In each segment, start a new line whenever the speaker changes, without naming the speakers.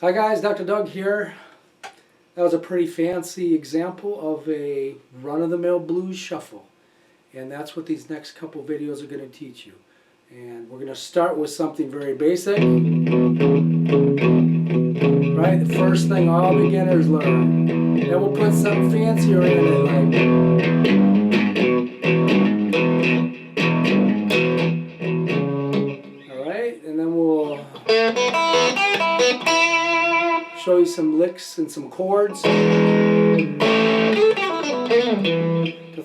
Hi guys, Dr. Doug here. That was a pretty fancy example of a run-of-the-mill blues shuffle. And that's what these next couple videos are going to teach you. And we're going to start with something very basic. Right? The first thing all beginners learn. Then we'll put something fancier in it, like... Alright, and then we'll show you some licks and some chords to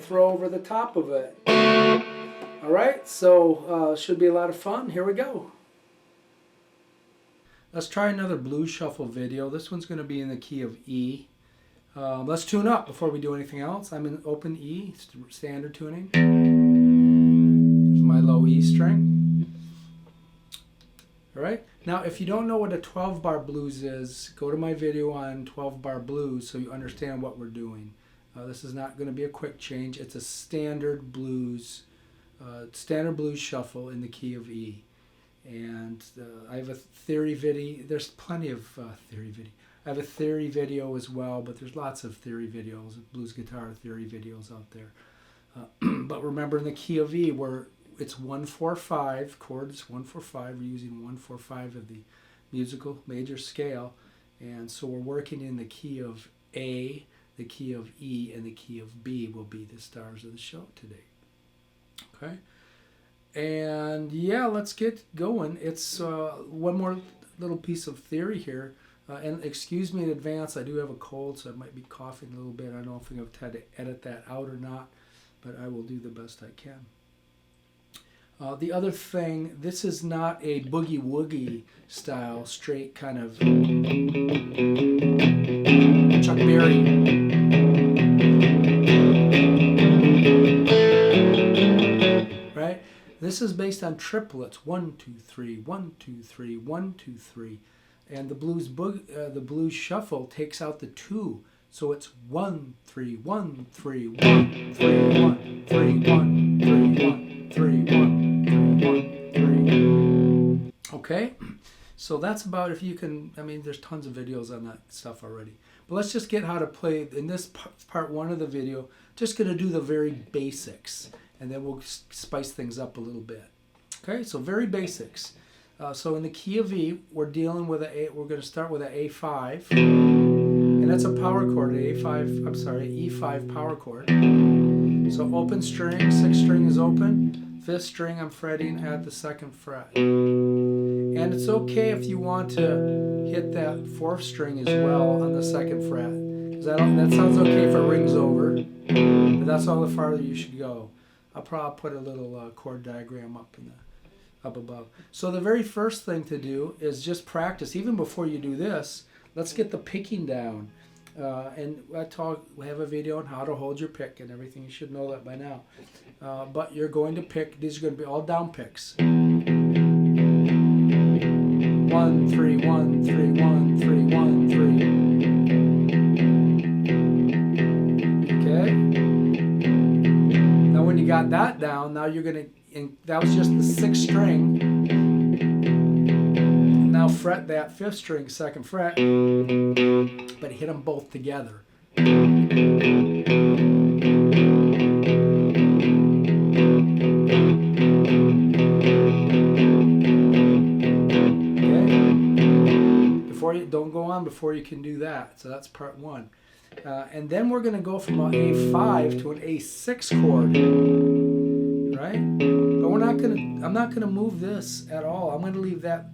throw over the top of it. Alright, so should be a lot of fun. Here we go. Let's try another blues shuffle video. This one's going to be in the key of E. Let's tune up before we do anything else. I'm in open E, standard tuning. There's my low E string. Alright, now if you don't know what a 12-bar blues is, go to my video on 12-bar blues so you understand what we're doing. This is not going to be a quick change. It's a standard blues shuffle in the key of E. And I have a theory video. There's plenty of theory video. I have a theory video as well, but there's lots of theory videos, blues guitar theory videos out there. But remember, in the key of E, where it's 1-4-5, chords 1-4-5, we're using 1-4-5 of the musical major scale. And so we're working in the key of A, the key of E, and the key of B will be the stars of the show today. Okay? And yeah, let's get going. It's one more little piece of theory here. And excuse me in advance, I do have a cold, so I might be coughing a little bit. I don't know if I've had to edit that out or not, but I will do the best I can. The other thing, this is not a boogie-woogie style, straight kind of Chuck Berry. Right? This is based on triplets, 1, 2, 3, 1, 2, 3, 1, 2, 3. And the blues shuffle takes out the 2. So it's 1, 3, 1, 3, 1, 3, 1, 3, 1, 3, 1, 3, 1. 3. Okay, so that's about, if you can, I mean, there's tons of videos on that stuff already. But let's just get how to play. In this part one of the video, just going to do the very basics, and then we'll spice things up a little bit. Okay, so very basics. So in the key of E, we're dealing with we're going to start with an A5, and that's a power chord, E5 power chord. So open string, 6th string is open. 5th string I'm fretting at the 2nd fret. And it's okay if you want to hit that 4th string as well on the 2nd fret. That sounds okay if it rings over, but that's all the farther you should go. I'll probably put a little chord diagram up above. So the very first thing to do is just practice. Even before you do this, let's get the picking down. And we have a video on how to hold your pick and everything. You should know that by now. But you're going to pick, these are going to be all down picks. 1, 3, 1, 3, 1, 3, 1, 3. Okay? Now when you got that down, now you're going to, and that was just the 6th string. Now fret that 5th string, 2nd fret, but hit them both together. Okay? Don't go on before you can do that. So that's part one. And then we're going to go from an A5 to an A6 chord, right? But I'm not going to move this at all. I'm going to leave that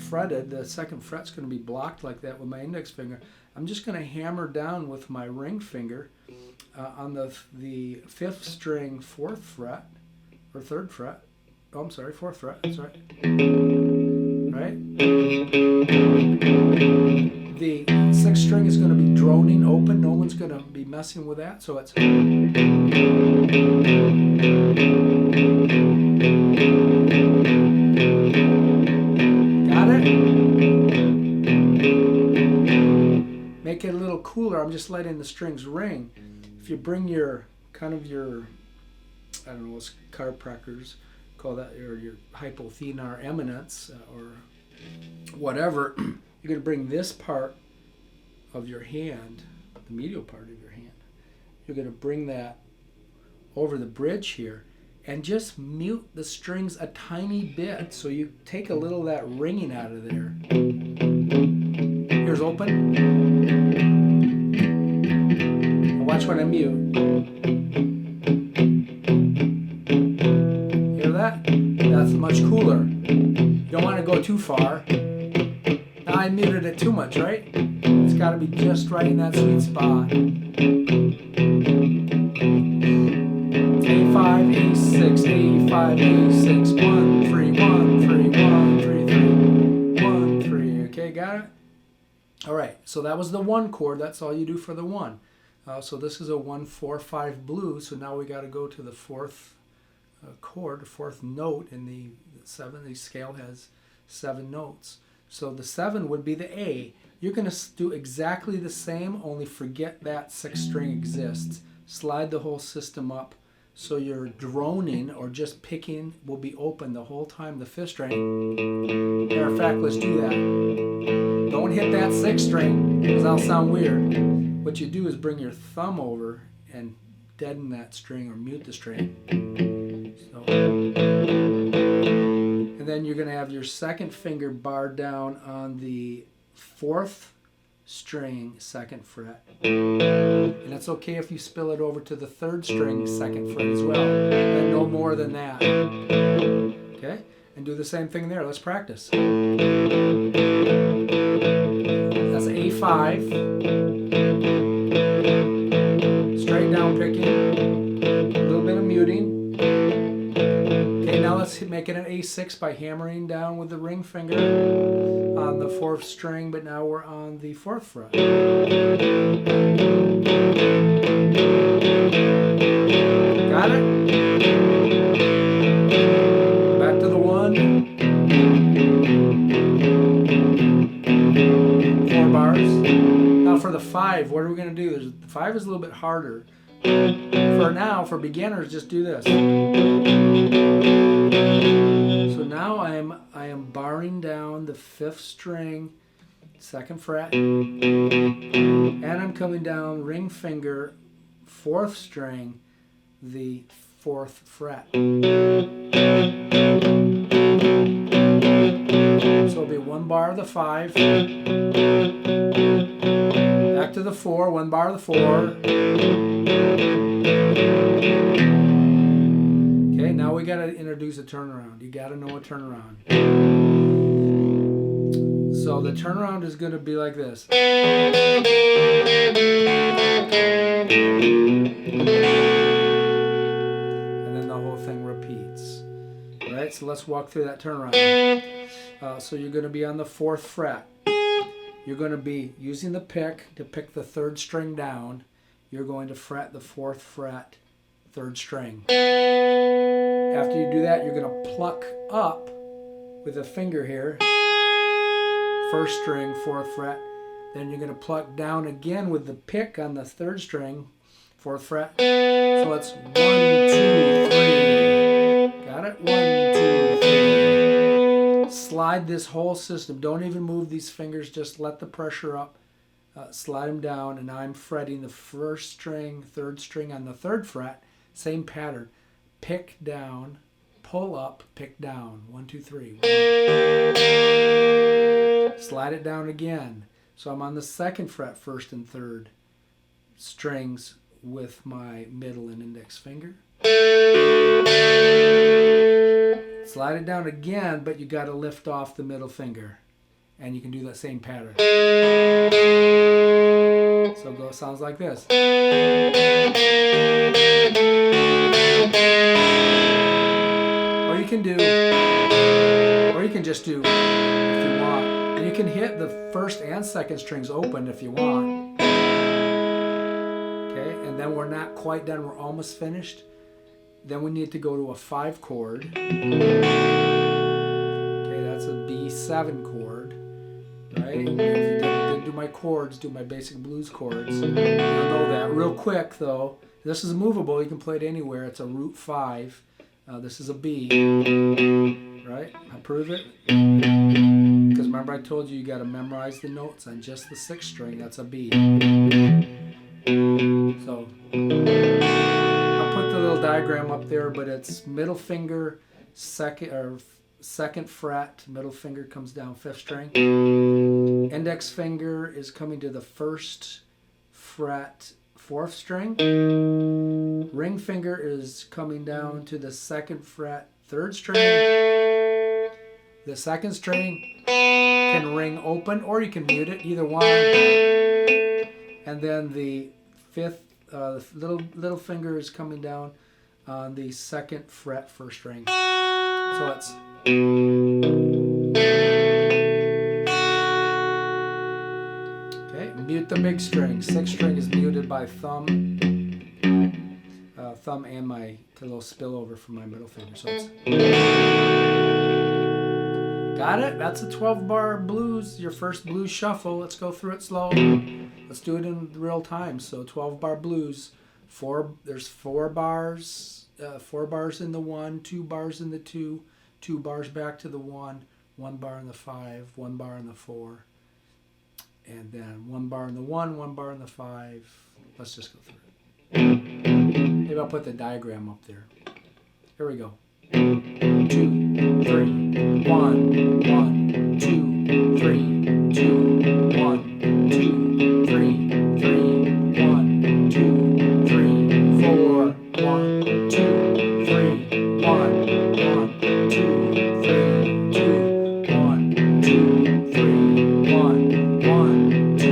fretted. The second fret's going to be blocked like that with my index finger. I'm just going to hammer down with my ring finger on the 5th string 4th fret, or 3rd fret. Oh, I'm sorry, 4th fret, that's right. Right? The 6th string is going to be droning open. No one's going to be messing with that. So it's... Got it? Make it a little cooler. I'm just letting the strings ring. If you bring your, kind of your, I don't know, what's chiropractors call that, or your hypothenar eminence, or whatever, you're going to bring this part of your hand, the medial part of your hand, you're going to bring that over the bridge here and just mute the strings a tiny bit, so you take a little of that ringing out of there. Here's open. Now watch when I mute. Hear that? That's much cooler. You don't want to go too far. Now I muted it too much, right? It's got to be just right in that sweet spot. A5, A6, A5, A6, 1, 3, 1, 3, 1, 3, 3, 1, 3. Okay, got it? All right, so that was the 1 chord. That's all you do for the 1. So this is a 1, 4, 5 blues. So now we got to go to the 4th chord, 4th note in the 7. The scale has 7 notes. So the 7 would be the A. You're going to do exactly the same, only forget that 6th string exists. Slide the whole system up so your droning or just picking will be open the whole time. The 5th string. Matter of fact, let's do that. Don't hit that 6th string because that'll sound weird. What you do is bring your thumb over and deaden that string or mute the string. So, and then you're going to have your 2nd finger barred down on the 4th string 2nd fret. And it's okay if you spill it over to the 3rd string 2nd fret as well. And no more than that. Okay? And do the same thing there. Let's practice. That's A5. Straight down picking. A little bit of muting. Now let's make it an A6 by hammering down with the ring finger on the 4th string, but now we're on the 4th fret. Got it? Back to the 1. 4 bars. Now for the 5, what are we going to do? The 5 is a little bit harder. For now, for beginners, just do this. So now I am barring down the 5th string, 2nd fret, and I'm coming down ring finger, 4th string, the 4th fret. So it'll be 1 bar of the 5, back to the 4, 1 bar of the 4. Okay, now we got to introduce a turnaround. You got to know a turnaround. So the turnaround is going to be like this. And then the whole thing repeats. All right, so let's walk through that turnaround. So you're going to be on the 4th fret. You're going to be using the pick to pick the 3rd string down. You're going to fret the 4th fret, 3rd string. After you do that, you're going to pluck up with a finger here, 1st string, 4th fret. Then you're going to pluck down again with the pick on the 3rd string, 4th fret. So it's 1, 2, 3. Got it? 1, 2, 3. Slide this whole system. Don't even move these fingers. Just let the pressure up. Slide them down, and I'm fretting the 1st string, 3rd string on the 3rd fret. Same pattern. Pick down, pull up, pick down. 1, 2, 3. Slide it down again. So I'm on the 2nd fret, 1st and 3rd. strings with my middle and index finger. Slide it down again, but you got to lift off the middle finger. And you can do that same pattern. So it sounds like this. Or you can just do, if you want. And you can hit the first and second strings open if you want. Okay, and then we're not quite done. We're almost finished. Then we need to go to a 5 chord. Okay, that's a B7 chord. Right? If you didn't do my chords, do my basic blues chords. You'll know that. Real quick though, this is movable. You can play it anywhere. It's a root 5. This is a B. Right? Approve it? Because remember I told you got to memorize the notes on just the 6th string. That's a B. So I'll put the little diagram up there, but it's middle finger, second fret, middle finger comes down 5th string. Index finger is coming to the 1st fret, 4th string. Ring finger is coming down to the 2nd fret, 3rd string. The 2nd string can ring open or you can mute it, either one. And then the 5th little finger is coming down on the 2nd fret, 1st string. So it's okay. Mute the big string. 6th string is muted by thumb and my little spillover from my middle finger. So it's got it. That's a 12-bar blues. Your first blues shuffle. Let's go through it slow. Let's do it in real time. So 12-bar blues. There's 4 bars. 4 bars in the 1, 2 bars in the 2, 2 bars back to the 1, 1 bar in the 5, 1 bar in the 4, and then 1 bar in the 1, 1 bar in the 5. Let's just go through it. Maybe I'll put the diagram up there. Here we go. 2, 3, 1, 1, 2, 3, 2, 1, 2, 3, 3, 1, 2, 3, 4, 1, 2, 3, 1, 1, 2, 3, 2, 1, 2, 3, 1, 1, 2,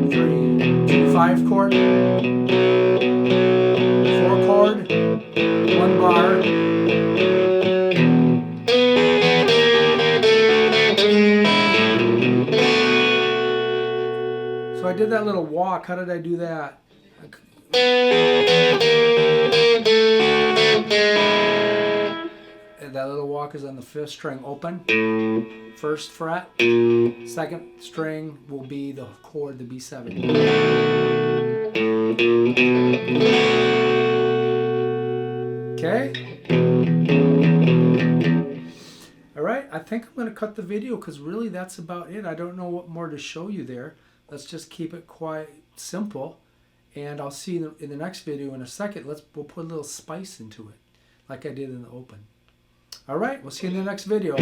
3, 5 chord, 4 chord, 1 bar. So I did that little walk. How did I do that? And that little walk is on the 5th string open, 1st fret, 2nd string will be the chord, the B7. Okay? Alright, I think I'm going to cut the video because really that's about it. I don't know what more to show you there. Let's just keep it quite simple. And I'll see you in the next video in a second. We'll put a little spice into it, like I did in the open. All right, we'll see you in the next video.